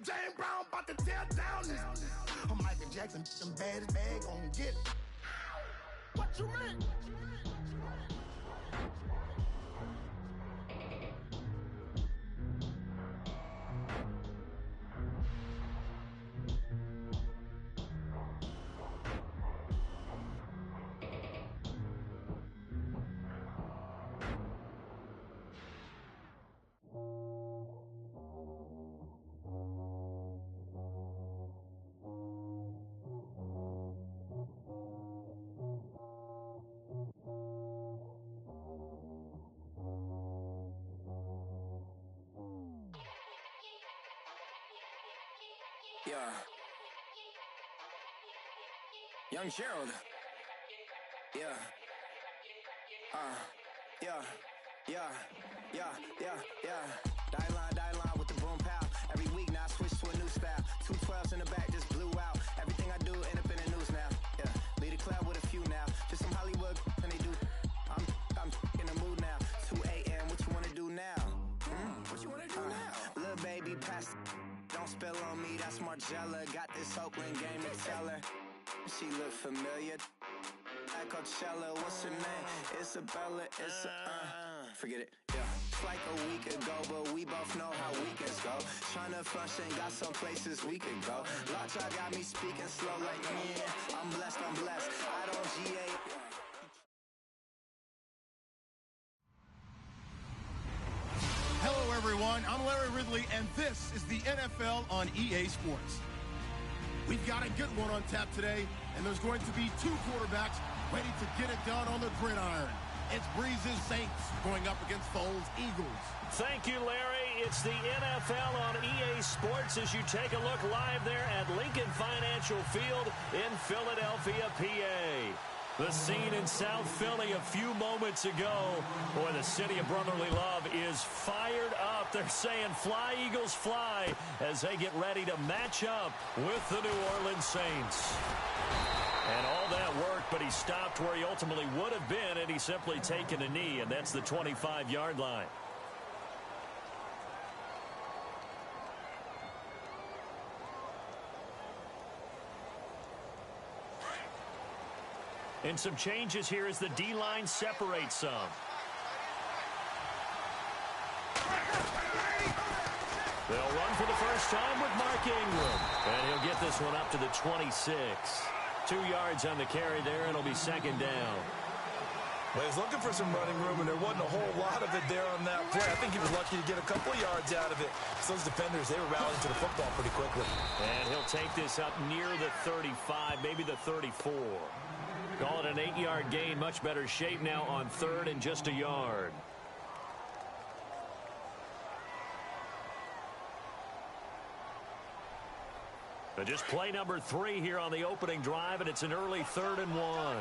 James Brown about to tear down this. I'm Michael Jackson, them baddest bag gon' get it. What you mean? Yeah. Young Gerald. Yeah. Yeah. Die line with the boom pow. Every week now I switch to a new style. 212s in the back just blew out. Everything I do end up in the news now. Yeah. Lead a club with a few now. Just some Hollywood and they do. I'm in the mood now. 2 a.m. What you wanna do now? What you wanna do now? Little baby pass. Don't spill on me, that's Margella. Got this Oakland game to tell her. She look familiar. At Coachella, what's her name? Isabella, forget it, yeah. It's like a week ago, but we both know how weekends go. Tryna function, got some places we could go. Lockjaw got me speaking slow like, yeah, I'm blessed. I don't GA. Hello, everyone. I'm Larry Ridley, and this is the NFL on EA Sports. We've got a good one on tap today, and there's going to be two quarterbacks ready to get it done on the gridiron. It's Breeze's Saints going up against Foles' Eagles. Thank you, Larry. It's the NFL on EA Sports as you take a look live there at Lincoln Financial Field in Philadelphia, PA. The scene in South Philly a few moments ago. Boy, the city of brotherly love is fired up. They're saying, fly, Eagles, fly, as they get ready to match up with the New Orleans Saints. And all that worked, but he stopped where he ultimately would have been, and he's simply taken a knee, and that's the 25-yard line. And some changes here as the D-line separates some. They'll run for the first time with Mark Ingram. And he'll get this one up to the 26. 2 yards on the carry there, and it'll be second down. Well, he's looking for some running room, and there wasn't a whole lot of it there on that play. I think he was lucky to get a couple of yards out of it. So those defenders, they were rallying to the football pretty quickly. And he'll take this up near the 35, maybe the 34. Call it an 8-yard gain. Much better shape now on third and just a yard. But just play number 3 here on the opening drive, and it's an early 3rd and 1.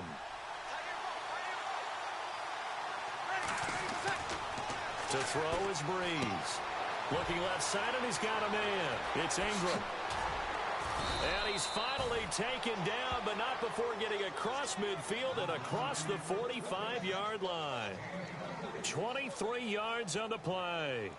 To throw is Breeze. Looking left side, and he's got a man. It's Ingram. And he's finally taken down, but not before getting across midfield and across the 45-yard line. 23 yards on the play.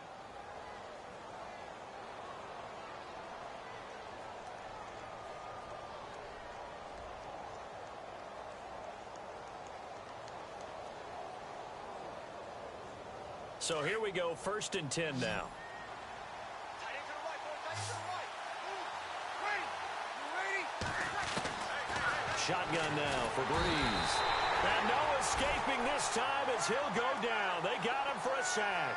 So here we go, 1st and 10 now. Shotgun now for Breeze. And no escaping this time as he'll go down. They got him for a sack.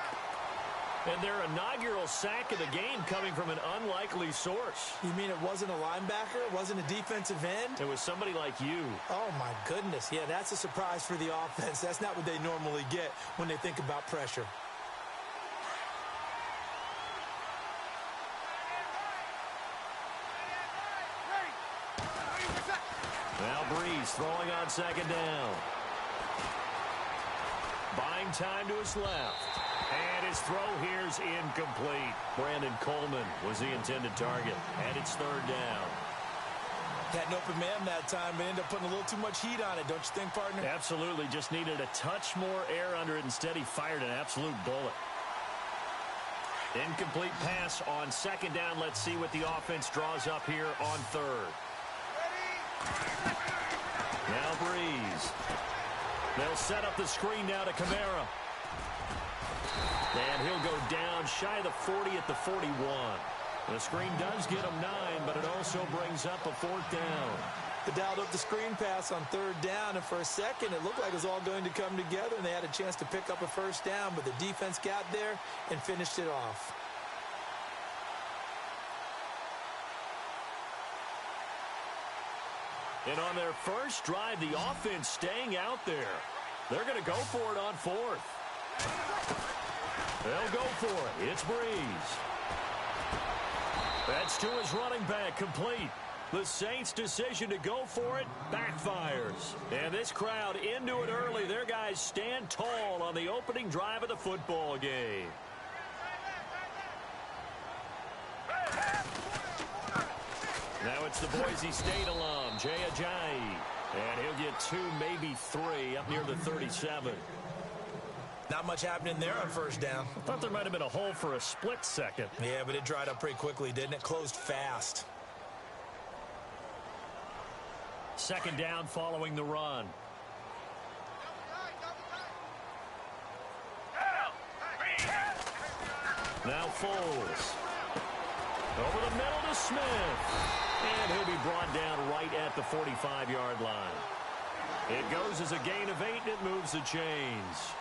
And their inaugural sack of the game coming from an unlikely source. You mean it wasn't a linebacker? It wasn't a defensive end? It was somebody like you. Oh, my goodness. Yeah, that's a surprise for the offense. That's not what they normally get when they think about pressure. Now Breeze throwing on 2nd down. Buying time to his left. And his throw here's incomplete. Brandon Coleman was the intended target. And it's 3rd down. Had an open man that time, but ended up putting a little too much heat on it, don't you think, partner? Absolutely. Just needed a touch more air under it. Instead, he fired an absolute bullet. Incomplete pass on second down. Let's see what the offense draws up here on third. Now Breeze. They'll set up the screen now to Kamara. And he'll go down shy of the 40 at the 41. The screen does get him 9, but it also brings up a 4th down. They dialed up the screen pass on 3rd down, and for a second it looked like it was all going to come together, and they had a chance to pick up a 1st down, but the defense got there and finished it off. And on their first drive, the offense staying out there. They're going to go for it on 4th. They'll go for it. It's Breeze. That's to his running back, complete. The Saints' decision to go for it backfires. And this crowd into it early. Their guys stand tall on the opening drive of the football game. Now it's the Boise State alum, Jay Ajayi. And he'll get 2, maybe 3, up near the 37. Not much happening there on 1st down. I thought there might have been a hole for a split second. Yeah, but it dried up pretty quickly, didn't it? Closed fast. 2nd down following the run. Now Foles. Over the middle to Smith. And he'll be brought down right at the 45-yard line. It goes as a gain of 8, and it moves the chains.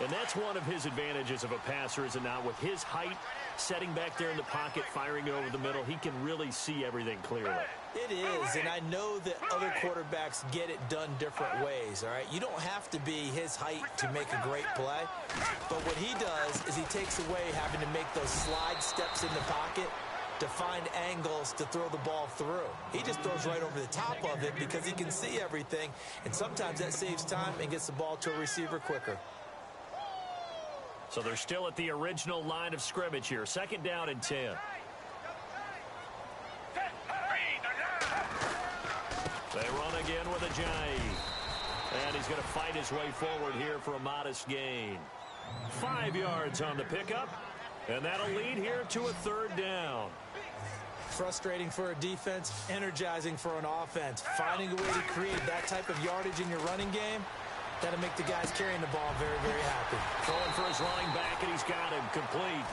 And that's one of his advantages of a passer, is it not? With his height, setting back there in the pocket, firing it over the middle, he can really see everything clearly. It is, and I know that other quarterbacks get it done different ways, all right? You don't have to be his height to make a great play, but what he does is he takes away having to make those slide steps in the pocket to find angles to throw the ball through. He just throws right over the top of it because he can see everything, and sometimes that saves time and gets the ball to a receiver quicker. So they're still at the original line of scrimmage here. 2nd down and 10. They run again with Ajayi. And he's going to fight his way forward here for a modest gain. 5 yards on the pickup. And that'll lead here to a 3rd down. Frustrating for a defense, energizing for an offense. Finding a way to create that type of yardage in your running game, that'll make the guys carrying the ball very, very happy. Throwing for his running back, and he's got him complete.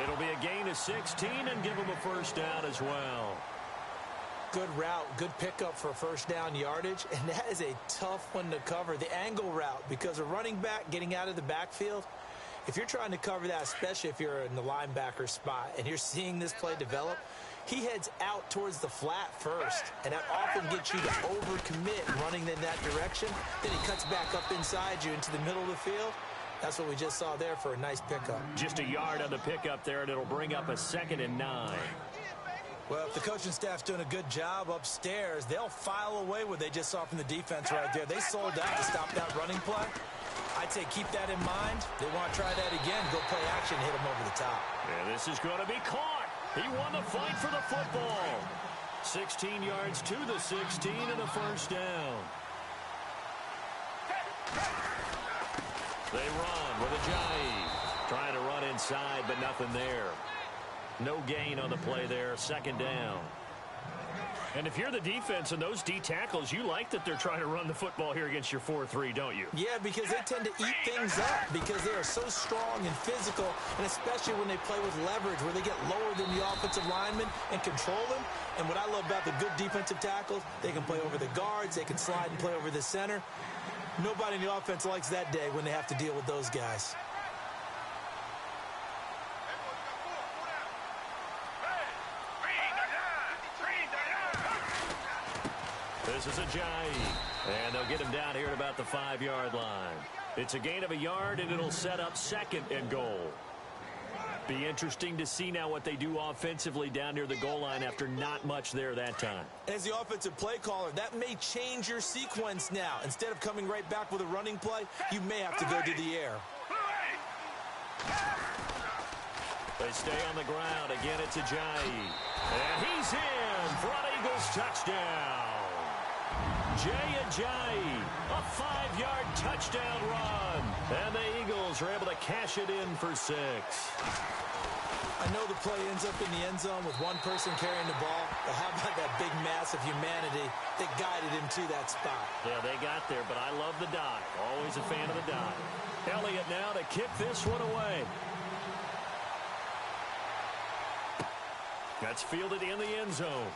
It'll be a gain of 16 and give him a 1st down as well. Good route, good pickup for 1st down yardage, and that is a tough one to cover. The angle route, because a running back getting out of the backfield, if you're trying to cover that, especially if you're in the linebacker spot and you're seeing this play develop, he heads out towards the flat first, and that often gets you to overcommit running in that direction. Then he cuts back up inside you into the middle of the field. That's what we just saw there for a nice pickup. Just a yard on the pickup there, and it'll bring up a 2nd and 9. Well, if the coaching staff's doing a good job upstairs, they'll file away what they just saw from the defense right there. They sold out to stop that running play. I'd say keep that in mind. They want to try that again. Go play action, hit them over the top. And this is going to be caught. He won the fight for the football. 16 yards to the 16 and a 1st down. They run with Ajayi. Trying to run inside, but nothing there. No gain on the play there. 2nd down. And if you're the defense and those D tackles, you like that they're trying to run the football here against your 4-3, don't you? Yeah, because they tend to eat things up because they are so strong and physical, and especially when they play with leverage where they get lower than the offensive linemen and control them. And what I love about the good defensive tackles, they can play over the guards, they can slide and play over the center. Nobody in the offense likes that day when they have to deal with those guys. This is Ajayi, and they'll get him down here at about the 5-yard line. It's a gain of a yard, and it'll set up 2nd and goal. Be interesting to see now what they do offensively down near the goal line after not much there that time. As the offensive play caller, that may change your sequence now. Instead of coming right back with a running play, you may have to go to the air. They stay on the ground. Again, it's Ajayi. And he's in for an Eagles touchdown. Jay Ajayi, a 5-yard touchdown run. And the Eagles are able to cash it in for 6. I know the play ends up in the end zone with one person carrying the ball, but how about that big mass of humanity that guided him to that spot? Yeah, they got there, but I love the dive. Always a fan of the dive. Elliott now to kick this one away. That's fielded in the end zone.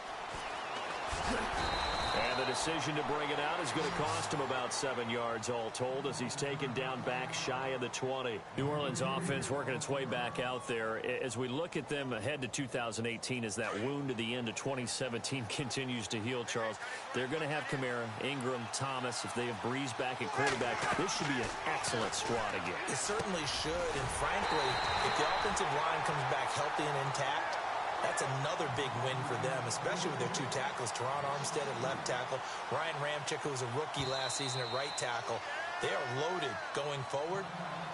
And the decision to bring it out is going to cost him about 7 yards all told as he's taken down back shy of the 20. New Orleans offense working its way back out there. As we look at them ahead to 2018 as that wound to the end of 2017 continues to heal, Charles, they're going to have Kamara, Ingram, Thomas. If they have Breeze back at quarterback, this should be an excellent squad again. It certainly should, and frankly, if the offensive line comes back healthy and intact, that's another big win for them, especially with their 2 tackles, Teron Armstead at left tackle, Ryan Ramczyk, who was a rookie last season at right tackle. They are loaded going forward.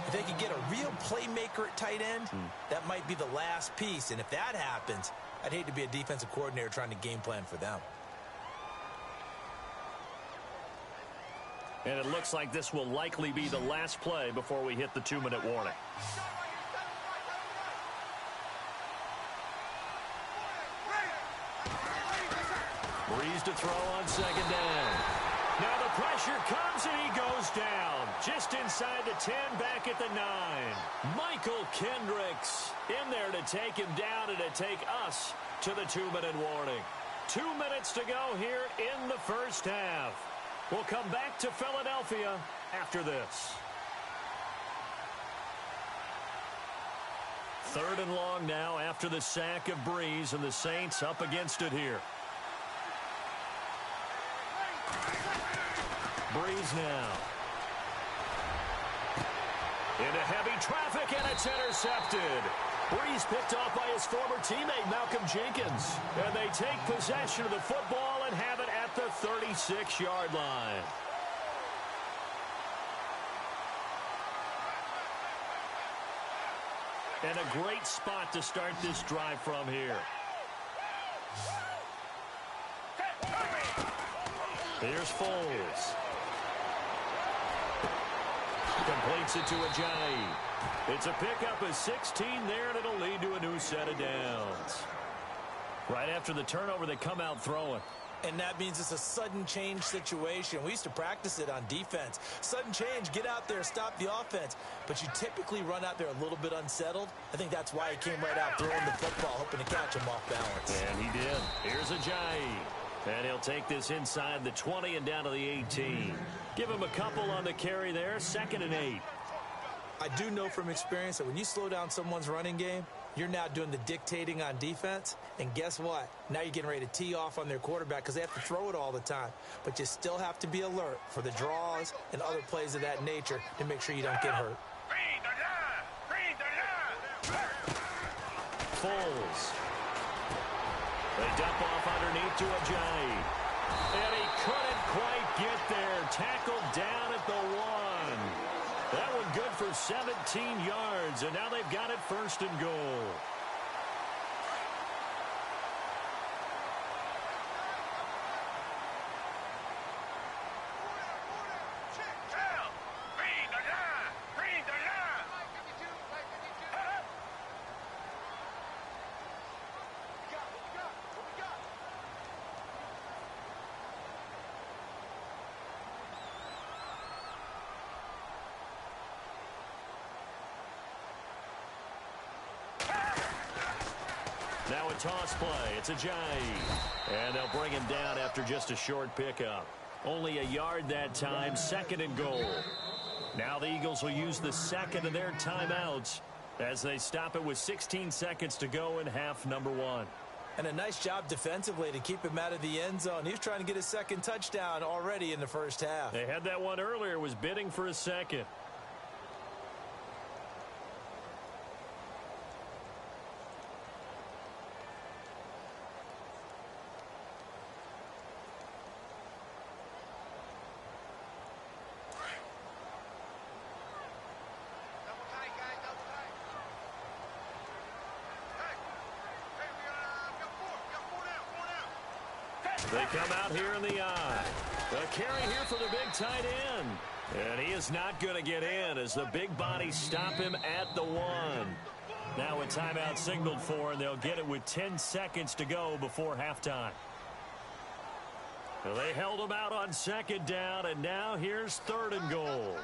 If they could get a real playmaker at tight end, that might be the last piece. And if that happens, I'd hate to be a defensive coordinator trying to game plan for them. And it looks like this will likely be the last play before we hit the 2-minute warning. Breeze to throw on 2nd down. Now the pressure comes and he goes down. Just inside the 10, back at the 9. Michael Kendricks in there to take him down and to take us to the 2-minute warning. 2 minutes to go here in the first half. We'll come back to Philadelphia after this. 3rd and long now after the sack of Breeze, and the Saints up against it here. Breeze now. Into heavy traffic, and it's intercepted. Breeze picked off by his former teammate, Malcolm Jenkins. And they take possession of the football and have it at the 36-yard line. And a great spot to start this drive from here. Here's Foles. Completes it to Ajayi. It's a pickup of 16 there, and it'll lead to a new set of downs. Right after the turnover, they come out throwing. And that means it's a sudden change situation. We used to practice it on defense. Sudden change, get out there, stop the offense. But you typically run out there a little bit unsettled. I think that's why he came right out throwing the football, hoping to catch him off balance. And he did. Here's Ajayi. And he'll take this inside the 20 and down to the 18. Give him a couple on the carry there. 2nd and 8. I do know from experience that when you slow down someone's running game, you're now doing the dictating on defense. And guess what? Now you're getting ready to tee off on their quarterback because they have to throw it all the time. But you still have to be alert for the draws and other plays of that nature to make sure you don't get hurt. Foles. They dump off underneath to Ajayi. And he couldn't quite get there. Tackled down at the 1. That one good for 17 yards. And now they've got it 1st and goal. Now a toss play. It's Ajayi. And they'll bring him down after just a short pickup. Only a yard that time. 2nd and goal. Now the Eagles will use the 2nd of their timeouts as they stop it with 16 seconds to go in half number 1. And a nice job defensively to keep him out of the end zone. He was trying to get his 2nd touchdown already in the first half. They had that one earlier. Was bidding for a 2nd. They come out here in the eye. A carry here for the big tight end. And he is not going to get in as the big bodies stop him at the 1. Now a timeout signaled for, and they'll get it with 10 seconds to go before halftime. Well, they held him out on 2nd down, and now here's 3rd and goal.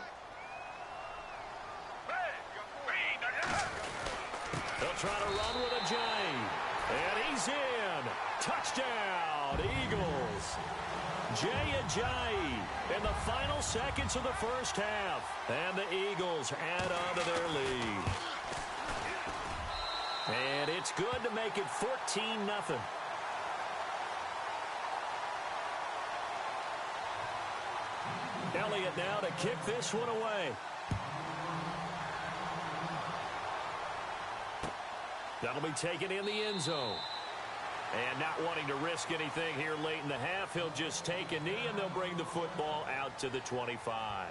They'll try to run with a J. And he's in. Touchdown, Eagles. Jay Ajayi in the final seconds of the first half. And the Eagles add on to their lead. And it's good to make it 14-0. Elliott now to kick this one away. That'll be taken in the end zone. And not wanting to risk anything here late in the half, he'll just take a knee, and they'll bring the football out to the 25.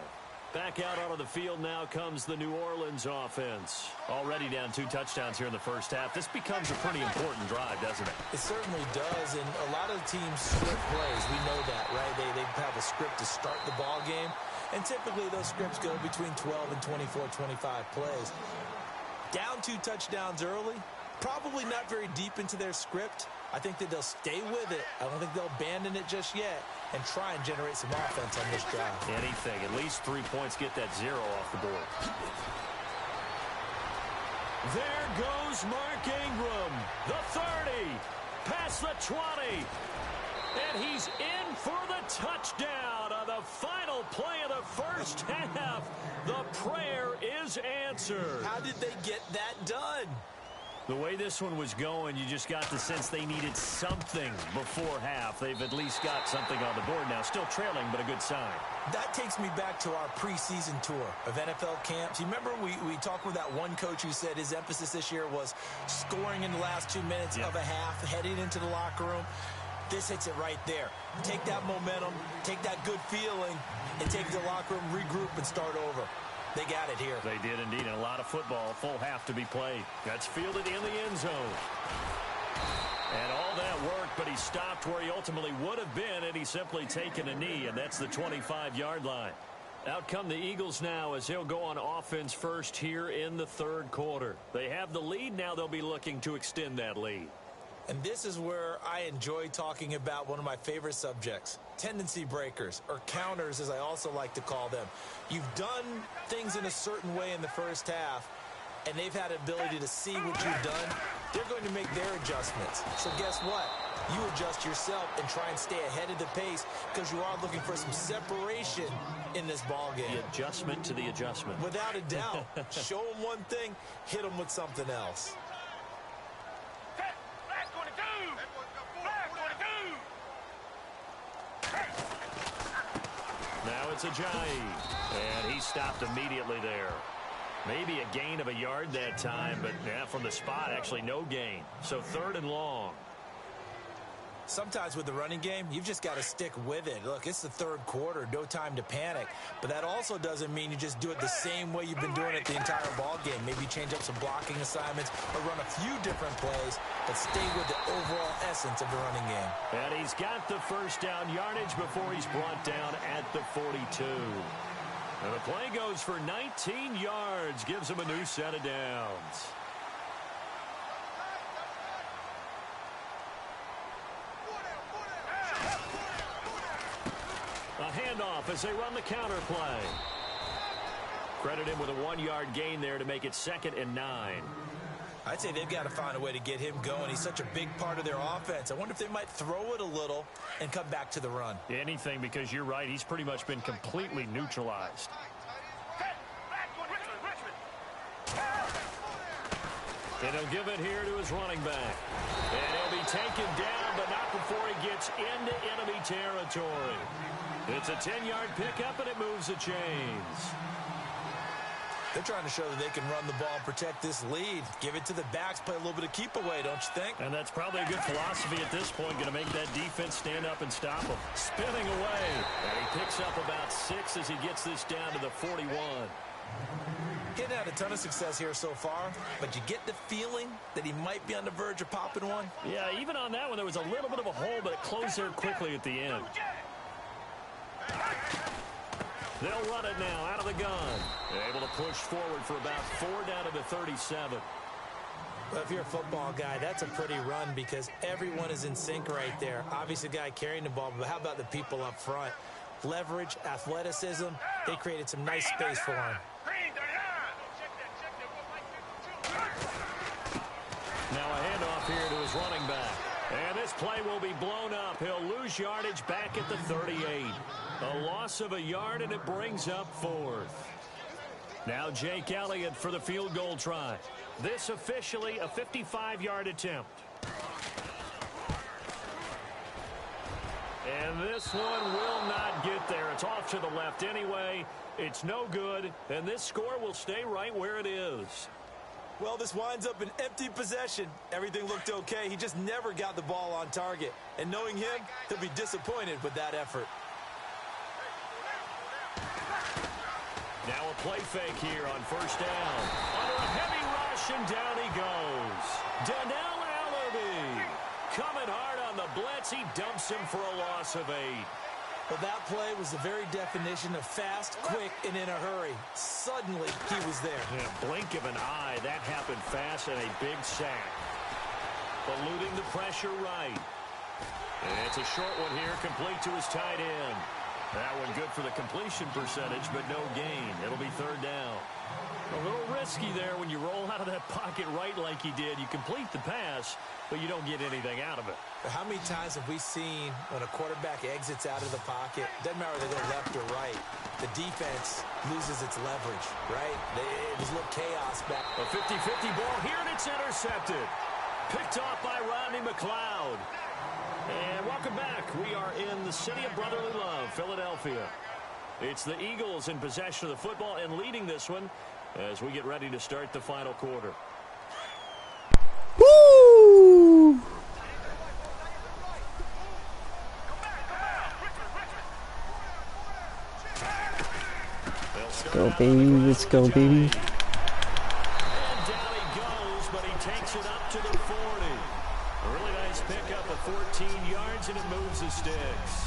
Back out onto the field now comes the New Orleans offense. Already down 2 touchdowns here in the first half. This becomes a pretty important drive, doesn't it? It certainly does, and a lot of the teams script plays. We know that, right? They have a script to start the ball game, and typically those scripts go between 12 and 24, 25 plays. Down 2 touchdowns early, probably not very deep into their script. I think that they'll stay with it. I don't think they'll abandon it just yet and try and generate some offense on this drive. Anything. At least 3 points, get that 0 off the board. There goes Mark Ingram. The 30. Past the 20. And he's in for the touchdown on the final play of the first half. The prayer is answered. How did they get that done? The way this one was going, you just got the sense they needed something before half. They've at least got something on the board now. Still trailing, but a good sign. That takes me back to our preseason tour of NFL camps. You remember we talked with that one coach who said his emphasis this year was scoring in the last 2 minutes of a half, heading into the locker room. This hits it right there. Take that momentum, take that good feeling, and take it to the locker room, regroup, and start over. They got it here. They did indeed, and a lot of football, full half to be played. That's fielded in the end zone. And all that worked, but he stopped where he ultimately would have been, and he's simply taken a knee, and that's the 25-yard line. Out come the Eagles now as they'll go on offense first here in the 3rd quarter. They have the lead. Now they'll be looking to extend that lead. And this is where I enjoy talking about one of my favorite subjects, tendency breakers, or counters as I also like to call them. You've done things in a certain way in the first half, and they've had the ability to see what you've done. They're going to make their adjustments. So guess what? You adjust yourself and try and stay ahead of the pace because you are looking for some separation in this ball game. The adjustment to the adjustment. Without a doubt. Show them one thing, hit them with something else. Now it's Ajayi, and he stopped immediately there. Maybe a gain of a yard that time, but from the spot, actually no gain. So 3rd and long. Sometimes with the running game, you've just got to stick with it. Look, it's the 3rd quarter, no time to panic. But that also doesn't mean you just do it the same way you've been doing it the entire ball game. Maybe change up some blocking assignments or run a few different plays, but stay with the overall essence of the running game. And he's got the first down yardage before he's brought down at the 42. And the play goes for 19 yards, gives him a new set of downs. A handoff as they run the counter play. Credit him with a 1-yard gain there to make it 2nd and 9. I'd say they've got to find a way to get him going. He's such a big part of their offense. I wonder if they might throw it a little and come back to the run. Anything, because you're right. He's pretty much been completely neutralized. And he'll give it here to his running back. And he'll be taken down, but not before he gets into enemy territory. It's a 10-yard pickup, and it moves the chains. They're trying to show that they can run the ball and protect this lead. Give it to the backs, play a little bit of keep away, don't you think? And that's probably a good philosophy at this point, going to make that defense stand up and stop him. Spinning away. And he picks up about 6 as he gets this down to the 41. getting out a ton of success here so far, but you get the feeling that he might be on the verge of popping one. Yeah, even on that one, there was a little bit of a hole, but it closed there quickly at the end. They'll run it now out of the gun. Able to push forward for about 4 down to the 37. Well, if you're a football guy, that's a pretty run because everyone is in sync right there. Obviously, the guy carrying the ball, but how about the people up front? Leverage, athleticism, they created some nice space for him. Now a handoff here to his running back. And this play will be blown up. He'll lose yardage back at the 38. A loss of a yard, and it brings up 4th. Now Jake Elliott for the field goal try. This officially a 55-yard attempt. And this one will not get there. It's off to the left anyway. It's no good, and this score will stay right where it is. Well, this winds up an empty possession. Everything looked okay. He just never got the ball on target. And knowing him, he'll be disappointed with that effort. Now a play fake here on first down. Under a heavy rush, and down he goes. Donnell Allaby coming hard on the blitz. He dumps him for a loss of 8. Well, that play was the very definition of fast, quick, and in a hurry. Suddenly, he was there. Yeah, blink of an eye. That happened fast and a big sack. Eluding the pressure right. And it's a short one here, complete to his tight end. That one good for the completion percentage, but no gain. It'll be 3rd down. A little risky there when you roll out of that pocket right like he did. You complete the pass, but you don't get anything out of it. How many times have we seen when a quarterback exits out of the pocket, doesn't matter whether they go left or right, the defense loses its leverage, right? It was a little chaos back. A 50-50 ball here, and it's intercepted. Picked off by Rodney McLeod. And welcome back. We are in the city of brotherly love, Philadelphia. It's the Eagles in possession of the football and leading this one as we get ready to start the final quarter. Woo! Let's go, baby. Let's go, baby. And down he goes, but he takes it up to the 40. A really nice pickup of 14 yards, and it moves the sticks.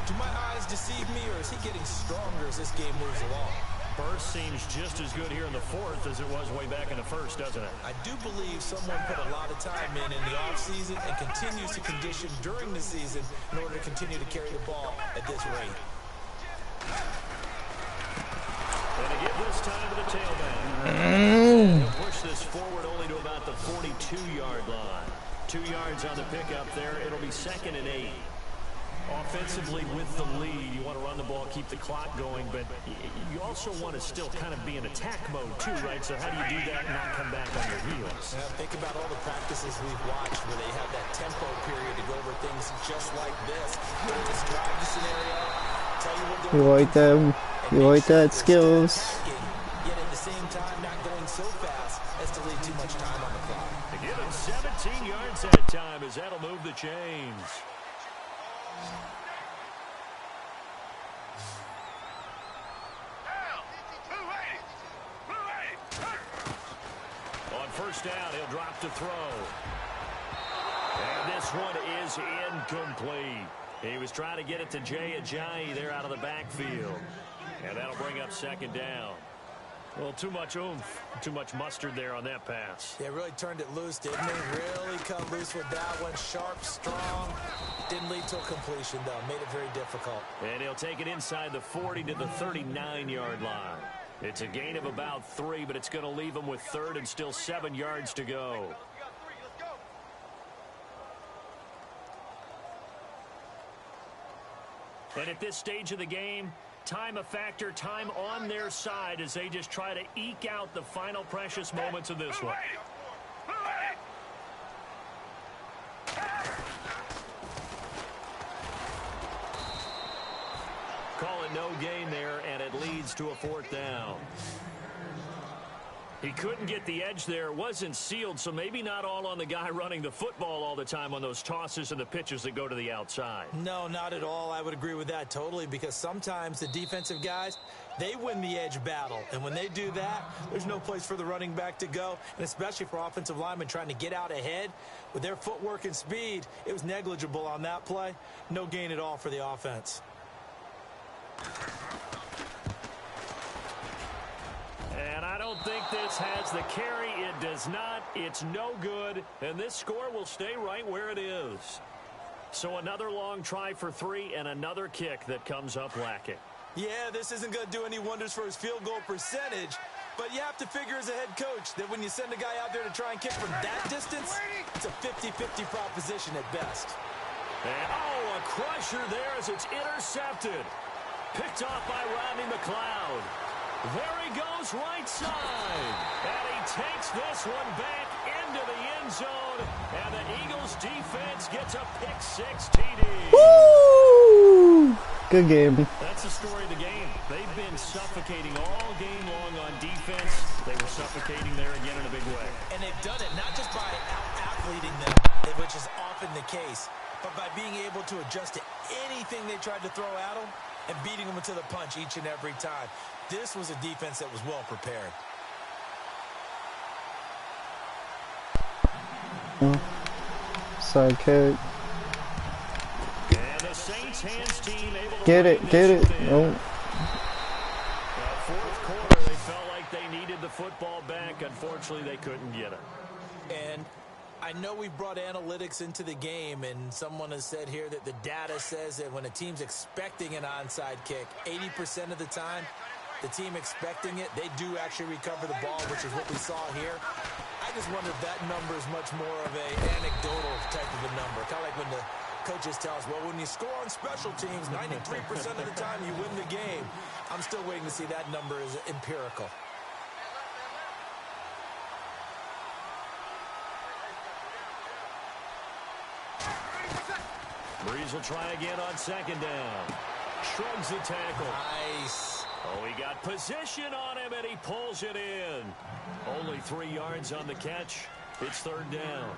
Do my eyes deceive me, or is he getting stronger as this game moves along? Burst seems just as good here in the 4th as it was way back in the 1st, doesn't it? I do believe someone put a lot of time in the offseason and continues to condition during the season in order to continue to carry the ball at this rate. And again this time to the tailback. He'll push this forward only to about the 42-yard line. 2 yards on the pickup there. It'll be 2nd and 8. Offensively with the lead, you want to run the ball, keep the clock going, but you also want to still kind of be in attack mode too, right? So how do you do that and not come back on your heels? Yeah, think about all the practices we've watched where they have that tempo period to go over things just like this. They'll describe the scenario, tell you what they're You like them? You like that skills? Yet at the same time, not going so fast as to leave too much time on the clock. To give him 17 yards at a time as that'll move the chains. On first down, he'll drop to throw. And this one is incomplete. He was trying to get it to Jay Ajayi there out of the backfield. And that'll bring up 2nd down. Well, too much oomph, too much mustard there on that pass. Yeah, really turned it loose, didn't he? Really cut loose with that one. Sharp, strong. Didn't lead to a completion, though. Made it very difficult. And he'll take it inside the 40 to the 39-yard line. It's a gain of about 3, but it's going to leave him with 3rd and still 7 yards to go. And at this stage of the game, time a factor, time on their side as they just try to eke out the final precious moments of this one. Call it no gain there, and it leads to a 4th down. He couldn't get the edge there. It wasn't sealed, so maybe not all on the guy running the football all the time on those tosses and the pitches that go to the outside. No, not at all. I would agree with that totally, because sometimes the defensive guys, they win the edge battle. And when they do that, there's no place for the running back to go, and especially for offensive linemen trying to get out ahead. With their footwork and speed, it was negligible on that play. No gain at all for the offense. And I don't think this has the carry. It does not. It's no good. And this score will stay right where it is. So another long try for 3 and another kick that comes up lacking. Yeah, this isn't going to do any wonders for his field goal percentage. But you have to figure as a head coach that when you send a guy out there to try and kick from that distance, it's a 50-50 proposition at best. And, oh, a crusher there as it's intercepted. Picked off by Rodney McLeod. There he goes, right side. And he takes this one back into the end zone. And the Eagles defense gets a pick-6 TD. Woo! Good game. That's the story of the game. They've been suffocating all game long on defense. They were suffocating there again in a big way. And they've done it not just by out-athleting them, which is often the case, but by being able to adjust to anything they tried to throw at them and beating them to the punch each and every time. This was a defense that was well prepared. Side kick. And the Saints hands team able to Get it. Oh. Fourth quarter, they felt like they needed the football back. Unfortunately, they couldn't get it. And I know we brought analytics into the game, and someone has said here that the data says that when a team's expecting an onside kick, 80% of the time, the team expecting it, they do actually recover the ball, which is what we saw here. I just wonder if that number is much more of an anecdotal type of a number. Kind of like when the coaches tell us, well, when you score on special teams, 93% of the time you win the game. I'm still waiting to see that number is empirical. Breeze will try again on second down. Shrugs the tackle. Nice. Oh, he got position on him, and he pulls it in. Only 3 yards on the catch. It's third down.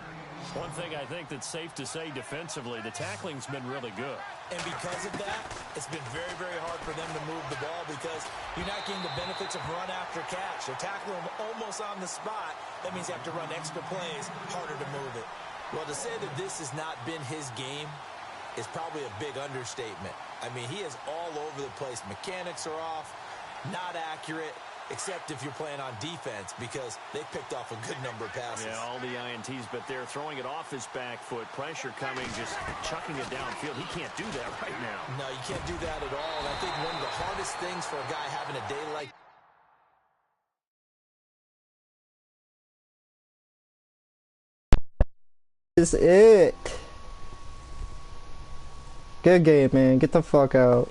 One thing I think that's safe to say defensively, the tackling's been really good. And because of that, it's been very, very hard for them to move the ball because you're not getting the benefits of run after catch. They're tackling them almost on the spot. That means you have to run extra plays, harder to move it. Well, to say that this has not been his game is probably a big understatement. I mean, he is all over the place. Mechanics are off, not accurate, except if you're playing on defense because they picked off a good number of passes. Yeah, all the INTs, but they're throwing it off his back foot. Pressure coming, just chucking it downfield. He can't do that right now. No, you can't do that at all. And I think one of the hardest things for a guy having a day like Is it. Good game, man. Get the fuck out.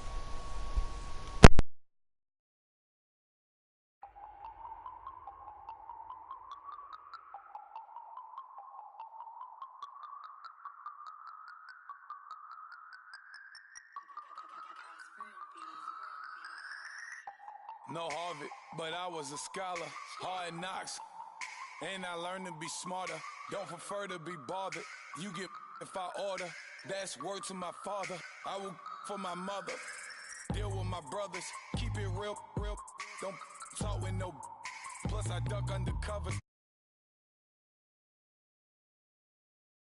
No Harvard, but I was a scholar. Hard knocks, and I learned to be smarter. Don't prefer to be bothered. You get if I order. That's word to my father. I will for my mother. Deal with my brothers. Keep it real. Don't talk with no. Plus I duck under covers.